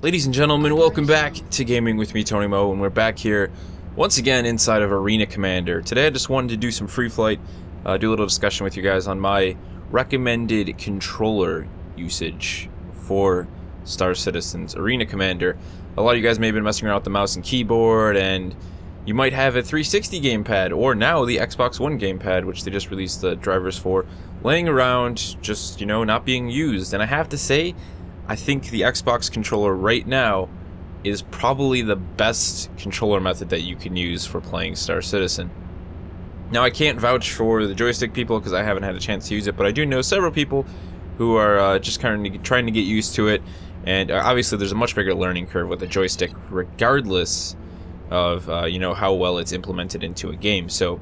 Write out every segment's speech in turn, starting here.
Ladies and gentlemen, welcome back to Gaming with me, Tony Mo, and we're back here once again inside of Arena Commander. Today I just wanted to do some free flight, do a little discussion with you guys on my recommended controller usage for Star Citizen's Arena Commander. A lot of you guys may have been messing around with the mouse and keyboard, and you might have a 360 gamepad, or now the Xbox One gamepad, which they just released the drivers for, laying around just, you know, not being used. And I have to say, I think the Xbox controller right now is probably the best controller method that you can use for playing Star Citizen. Now, I can't vouch for the joystick people because I haven't had a chance to use it, but I do know several people who are just kind of trying to get used to it, and obviously there's a much bigger learning curve with the joystick regardless of you know, how well it's implemented into a game. So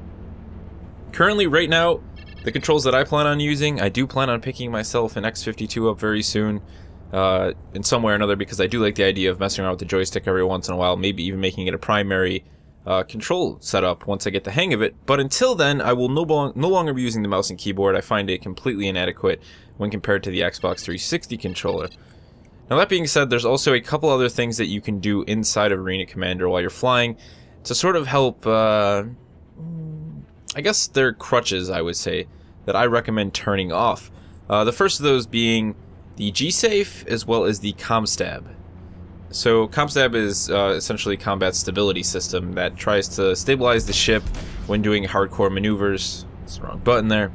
currently right now, the controls that I plan on using, I do plan on picking myself an X52 up very soon. In some way or another, because I do like the idea of messing around with the joystick every once in a while, maybe even making it a primary control setup once I get the hang of it. But until then, I will no longer be using the mouse and keyboard. I find it completely inadequate when compared to the Xbox 360 controller. Now, that being said, there's also a couple other things that you can do inside of Arena Commander while you're flying to sort of help, I guess they're crutches, I would say, that I recommend turning off. The first of those being the G-Safe, as well as the ComStab. So ComStab is essentially a combat stability system that tries to stabilize the ship when doing hardcore maneuvers. That's the wrong button there.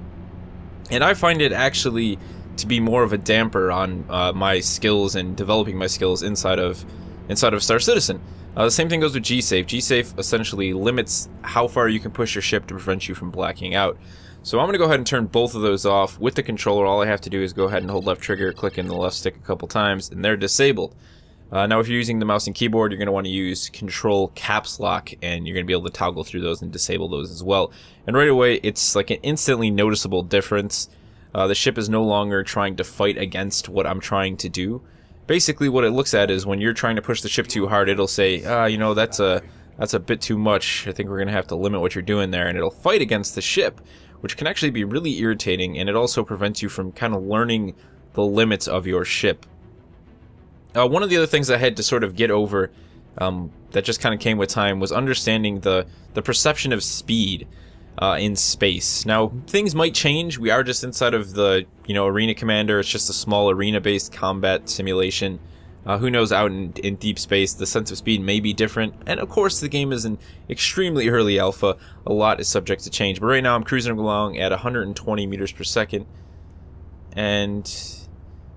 And I find it actually to be more of a damper on my skills and developing my skills inside of Star Citizen. The same thing goes with G-Safe. G-Safe essentially limits how far you can push your ship to prevent you from blacking out. So I'm going to go ahead and turn both of those off. With the controller, all I have to do is go ahead and hold left trigger, click in the left stick a couple times, and they're disabled. Now, if you're using the mouse and keyboard, you're going to want to use Control Caps Lock, and you're going to be able to toggle through those and disable those as well. And right away, it's like an instantly noticeable difference. The ship is no longer trying to fight against what I'm trying to do. Basically, what it looks at is when you're trying to push the ship too hard, it'll say, you know, that's a bit too much. I think we're going to have to limit what you're doing there, and it'll fight against the ship, which can actually be really irritating, and it also prevents you from kind of learning the limits of your ship. One of the other things I had to sort of get over that just kind of came with time was understanding the perception of speed in space. Now, things might change. We are just inside of the, you know, Arena Commander. It's just a small arena-based combat simulation. Who knows, out in deep space, the sense of speed may be different. And of course, the game is in extremely early alpha. A lot is subject to change. But right now, I'm cruising along at 120 meters per second. And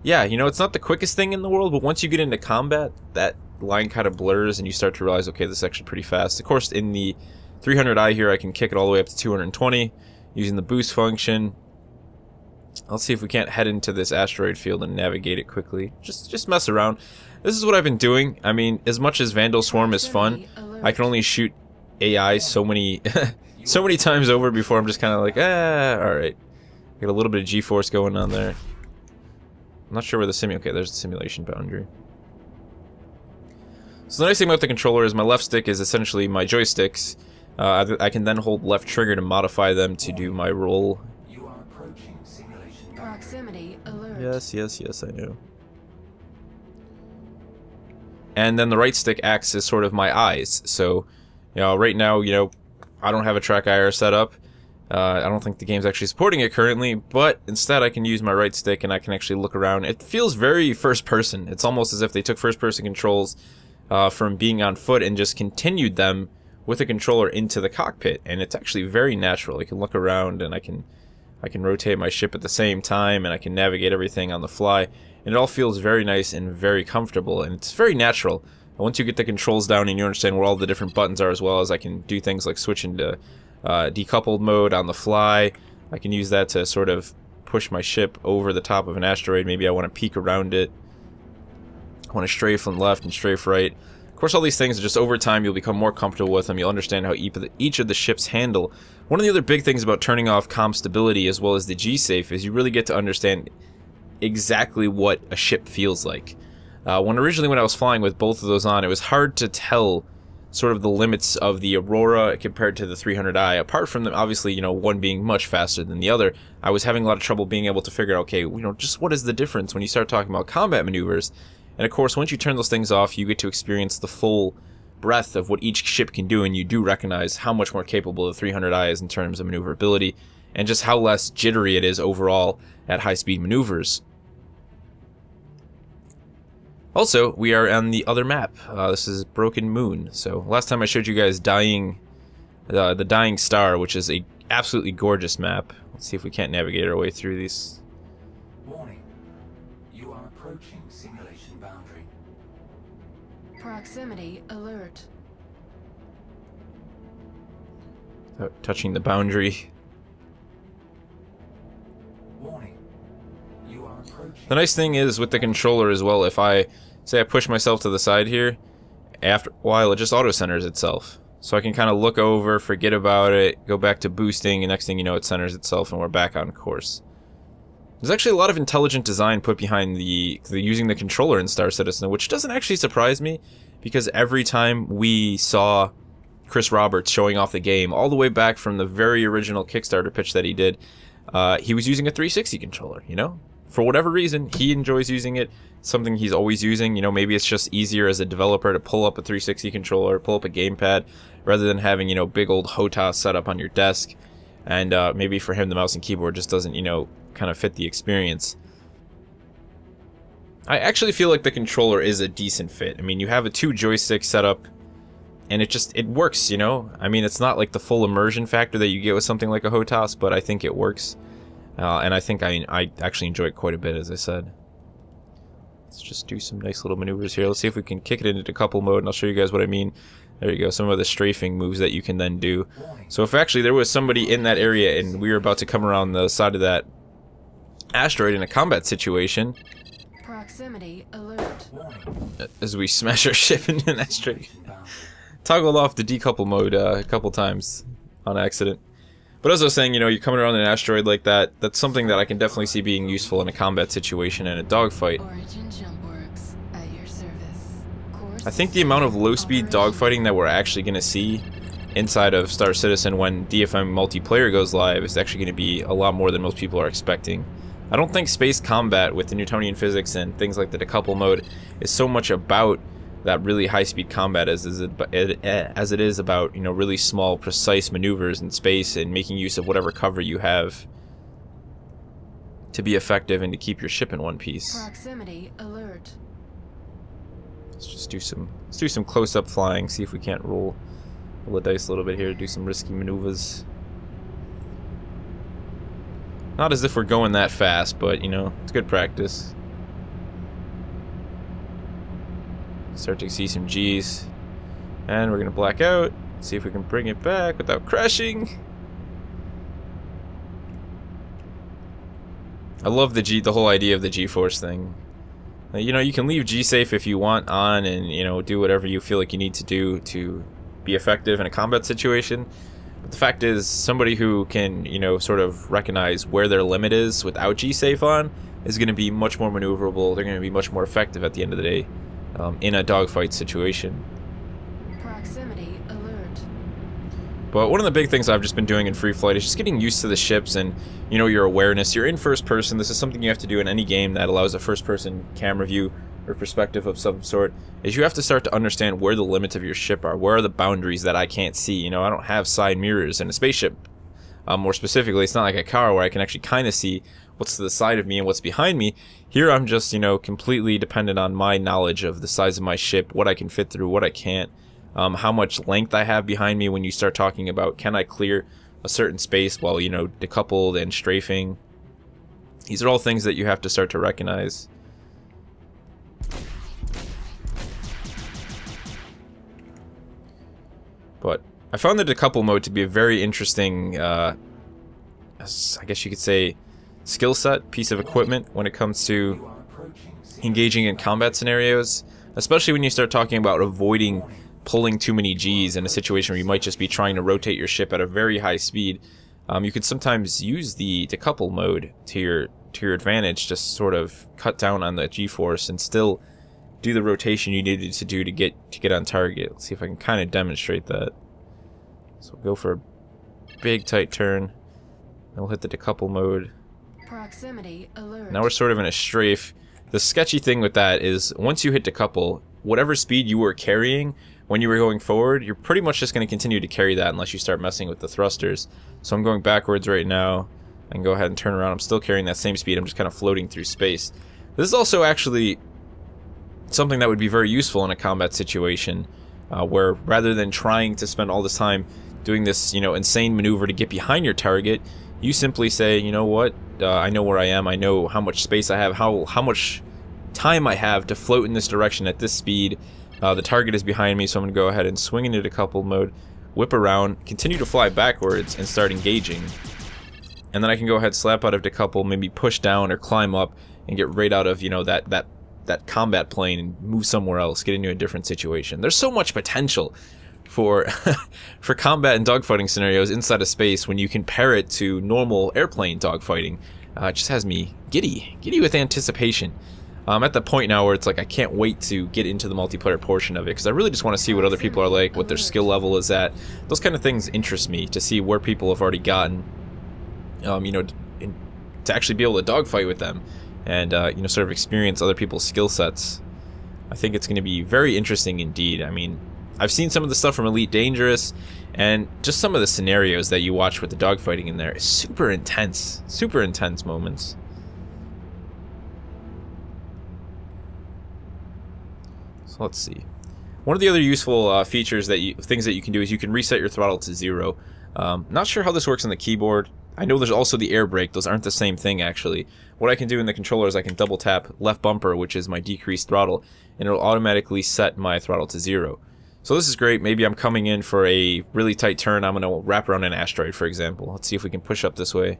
yeah, you know, it's not the quickest thing in the world, but once you get into combat, that line kind of blurs and you start to realize, okay, this is actually pretty fast. Of course, in the 300i here, I can kick it all the way up to 220 using the boost function. Let's see if we can't head into this asteroid field and navigate it quickly. Just mess around. This is what I've been doing. I mean, as much as Vandal Swarm is fun, I can only shoot AI so many so many times over before I'm just kind of like, alright. Got a little bit of G-force going on there. I'm not sure where the okay, there's the simulation boundary. So the nice thing about the controller is my left stick is essentially my joysticks. I can then hold left trigger to modify them to do my roll. Proximity alert. Yes, I know. And then the right stick acts as sort of my eyes. So, you know, right now, you know, I don't have a track IR set up. I don't think the game's actually supporting it currently, but instead I can use my right stick and I can actually look around. It feels very first person. It's almost as if they took first person controls from being on foot and just continued them with a controller into the cockpit. And it's actually very natural. I can look around and I can rotate my ship at the same time, and I can navigate everything on the fly, and it all feels very nice and very comfortable, and it's very natural. And once you get the controls down and you understand where all the different buttons are, as well as I can do things like switch into decoupled mode on the fly. I can use that to sort of push my ship over the top of an asteroid. Maybe I want to peek around it. I want to strafe from left and strafe right. Of course, all these things, just over time, you'll become more comfortable with them. You'll understand how each of the ships handle. One of the other big things about turning off comm stability as well as the G-Safe is you really get to understand exactly what a ship feels like. Originally when I was flying with both of those on, it was hard to tell sort of the limits of the Aurora compared to the 300i. Apart from them, obviously, you know, one being much faster than the other, I was having a lot of trouble being able to figure out, okay, you know, just what is the difference when you start talking about combat maneuvers. And of course, once you turn those things off, you get to experience the full breadth of what each ship can do, and you do recognize how much more capable the 300i is in terms of maneuverability, and just how less jittery it is overall at high-speed maneuvers. Also, we are on the other map. This is Broken Moon. So last time I showed you guys the Dying Star, which is a absolutely gorgeous map. Let's see if we can't navigate our way through these. Warning. You are approaching simulation boundary. Proximity alert. Without touching the boundary. Warning. You are approaching. The nice thing is with the controller as well, if I say I push myself to the side here, after a while it just auto centers itself. So I can kind of look over, forget about it, go back to boosting, and next thing you know it centers itself and we're back on course. There's actually a lot of intelligent design put behind the using the controller in Star Citizen, which doesn't actually surprise me, because every time we saw Chris Roberts showing off the game, all the way back from the very original Kickstarter pitch that he did, he was using a 360 controller, you know? For whatever reason, he enjoys using it. Something he's always using. You know, maybe it's just easier as a developer to pull up a 360 controller, pull up a gamepad, rather than having, you know, big old HOTAS set up on your desk. And maybe for him, the mouse and keyboard just doesn't, you know, kind of fit the experience. I actually feel like the controller is a decent fit. I mean, you have a 2 joystick setup, and it works, you know? I mean, it's not like the full immersion factor that you get with something like a HOTAS, but I think it works. And I think I actually enjoy it quite a bit, as I said. Let's just do some nice little maneuvers here. Let's see if we can kick it into decouple mode, and I'll show you guys what I mean. There you go, some of the strafing moves that you can then do. So if actually there was somebody in that area and we were about to come around the side of that asteroid in a combat situation, Proximity alert. as we smash our ship into an asteroid, toggled off the decouple mode a couple times on accident. But as I was saying, you know, you're coming around an asteroid like that, that's something that I can definitely see being useful in a combat situation and a dogfight. I think the amount of low-speed dogfighting that we're actually going to see inside of Star Citizen when DFM multiplayer goes live is actually going to be a lot more than most people are expecting. I don't think space combat with the Newtonian physics and things like the decouple mode is so much about that really high-speed combat as it is about, you know, really small, precise maneuvers in space and making use of whatever cover you have to be effective and to keep your ship in one piece. Proximity alert. Let's just do some close-up flying. See if we can't roll the dice a little bit here. Do some risky maneuvers. Not as if we're going that fast, but you know, it's good practice. Start to see some G's, and we're gonna black out. See if we can bring it back without crashing. I love the whole idea of the G-force thing. You know, you can leave G-safe if you want on, and you know, do whatever you feel like you need to do to be effective in a combat situation. But the fact is, somebody who can, you know, sort of recognize where their limit is without G-safe on is going to be much more maneuverable. They're going to be much more effective at the end of the day. In a dogfight situation. Proximity alert. But one of the big things I've just been doing in free flight is just getting used to the ships and, you know, your awareness. You're in first person. This is something you have to do in any game that allows a first person camera view or perspective of some sort, is you have to start to understand where the limits of your ship are. Where are the boundaries that I can't see? You know, I don't have side mirrors in a spaceship. More specifically, it's not like a car where I can actually kind of see what's to the side of me and what's behind me. Here I'm just, you know, completely dependent on my knowledge of the size of my ship, what I can fit through, what I can't, how much length I have behind me when you start talking about can I clear a certain space while, you know, decoupled and strafing. These are all things that you have to start to recognize. But I found the decouple mode to be a very interesting, I guess you could say, skill set, piece of equipment when it comes to engaging in combat scenarios, especially when you start talking about avoiding pulling too many G's in a situation where you might just be trying to rotate your ship at a very high speed. You could sometimes use the decouple mode to your advantage, just sort of cut down on the G-force and still do the rotation you needed to do to get on target. Let's see if I can kind of demonstrate that. So we'll go for a big tight turn, and we'll hit the decouple mode. Proximity alert. Now we're sort of in a strafe. The sketchy thing with that is once you hit decouple, whatever speed you were carrying when you were going forward, you're pretty much just going to continue to carry that unless you start messing with the thrusters. So I'm going backwards right now. I can go ahead and turn around. I'm still carrying that same speed. I'm just kind of floating through space. This is also actually something that would be very useful in a combat situation, where rather than trying to spend all this time doing this, insane maneuver to get behind your target, you simply say, you know what, I know where I am, I know how much space I have, how much time I have to float in this direction at this speed. The target is behind me, so I'm going to go ahead and swing into decouple mode, whip around, continue to fly backwards, and start engaging. And then I can go ahead, slap out of decouple, maybe push down or climb up, and get right out of, that combat plane and move somewhere else, get into a different situation. There's so much potential for for combat and dogfighting scenarios inside of space when you compare it to normal airplane dogfighting. It just has me giddy with anticipation. I'm at the point now where it's like I can't wait to get into the multiplayer portion of it, because I really just want to see what other people are like, what their skill level is at. Those kind of things interest me, to see where people have already gotten, to actually be able to dogfight with them, and sort of experience other people's skill sets. I think it's going to be very interesting indeed. I mean, I've seen some of the stuff from Elite Dangerous, and just some of the scenarios that you watch with the dogfighting in there is super intense moments. So let's see. One of the other useful features things that you can do is you can reset your throttle to 0. Not sure how this works on the keyboard. I know there's also the air brake. Those aren't the same thing, actually. What I can do in the controller is I can double tap left bumper, which is my decreased throttle, and it'll automatically set my throttle to 0. So this is great. Maybe I'm coming in for a really tight turn. I'm going to wrap around an asteroid, for example. Let's see if we can push up this way.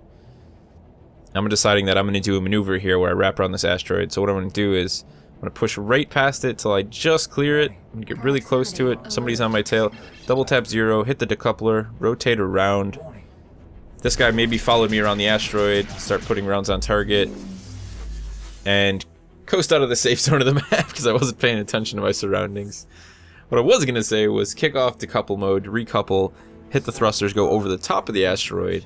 I'm deciding that I'm going to do a maneuver here where I wrap around this asteroid. So what I'm going to do is I'm going to push right past it till I just clear it and get really close to it. Somebody's on my tail. Double tap 0, hit the decoupler, rotate around. This guy maybe followed me around the asteroid, start putting rounds on target, and coast out of the safe zone of the map because I wasn't paying attention to my surroundings. What I was going to say was kick off decouple mode, recouple, hit the thrusters, go over the top of the asteroid.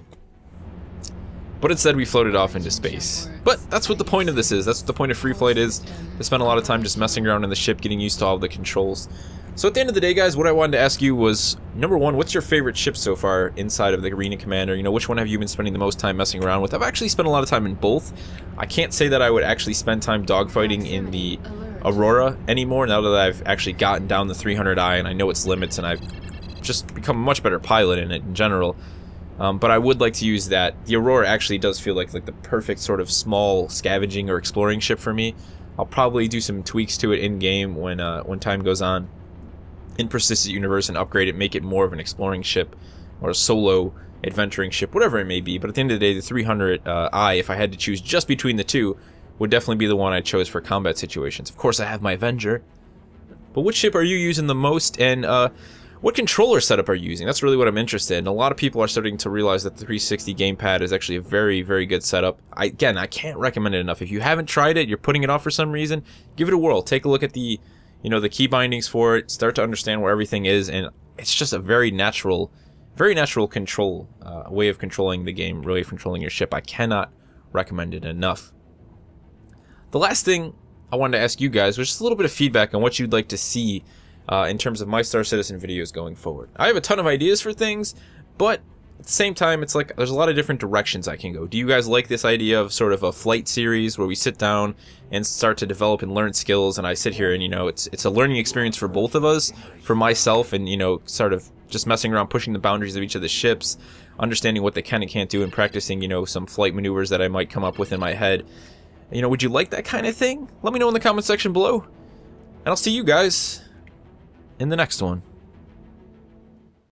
But instead we floated off into space. But that's what the point of this is. That's what the point of free flight is. I spent a lot of time just messing around in the ship, getting used to all the controls. So at the end of the day, guys, what I wanted to ask you was, number one, what's your favorite ship so far inside of the Arena Commander? Which one have you been spending the most time messing around with? I've actually spent a lot of time in both. I can't say that I would actually spend time dogfighting in the Aurora anymore, now that I've actually gotten down the 300i and I know its limits, and I've just become a much better pilot in it in general. But I would like to use that. The Aurora actually does feel like the perfect sort of small scavenging or exploring ship for me. I'll probably do some tweaks to it in-game when time goes on in Persistent Universe and upgrade it, make it more of an exploring ship or a solo adventuring ship, whatever it may be. But at the end of the day, the 300i, if I had to choose just between the two, would definitely be the one I chose for combat situations. Of course, I have my Avenger. But which ship are you using the most, and what controller setup are you using? That's really what I'm interested in. A lot of people are starting to realize that the 360 gamepad is actually a very, very good setup. Again, I can't recommend it enough. If you haven't tried it, you're putting it off for some reason, give it a whirl. Take a look at the the key bindings for it, start to understand where everything is, and it's just a very natural control, way of controlling the game, way of controlling your ship. I cannot recommend it enough. The last thing I wanted to ask you guys was just a little bit of feedback on what you'd like to see in terms of my Star Citizen videos going forward. I have a ton of ideas for things, but at the same time, it's like there's a lot of different directions I can go. Do you guys like this idea of sort of a flight series where we sit down and start to develop and learn skills, and I sit here and it's a learning experience for both of us, for myself, and sort of just messing around, pushing the boundaries of each of the ships, understanding what they can and can't do, and practicing some flight maneuvers that I might come up with in my head. Would you like that kind of thing? Let me know in the comment section below, and I'll see you guys in the next one.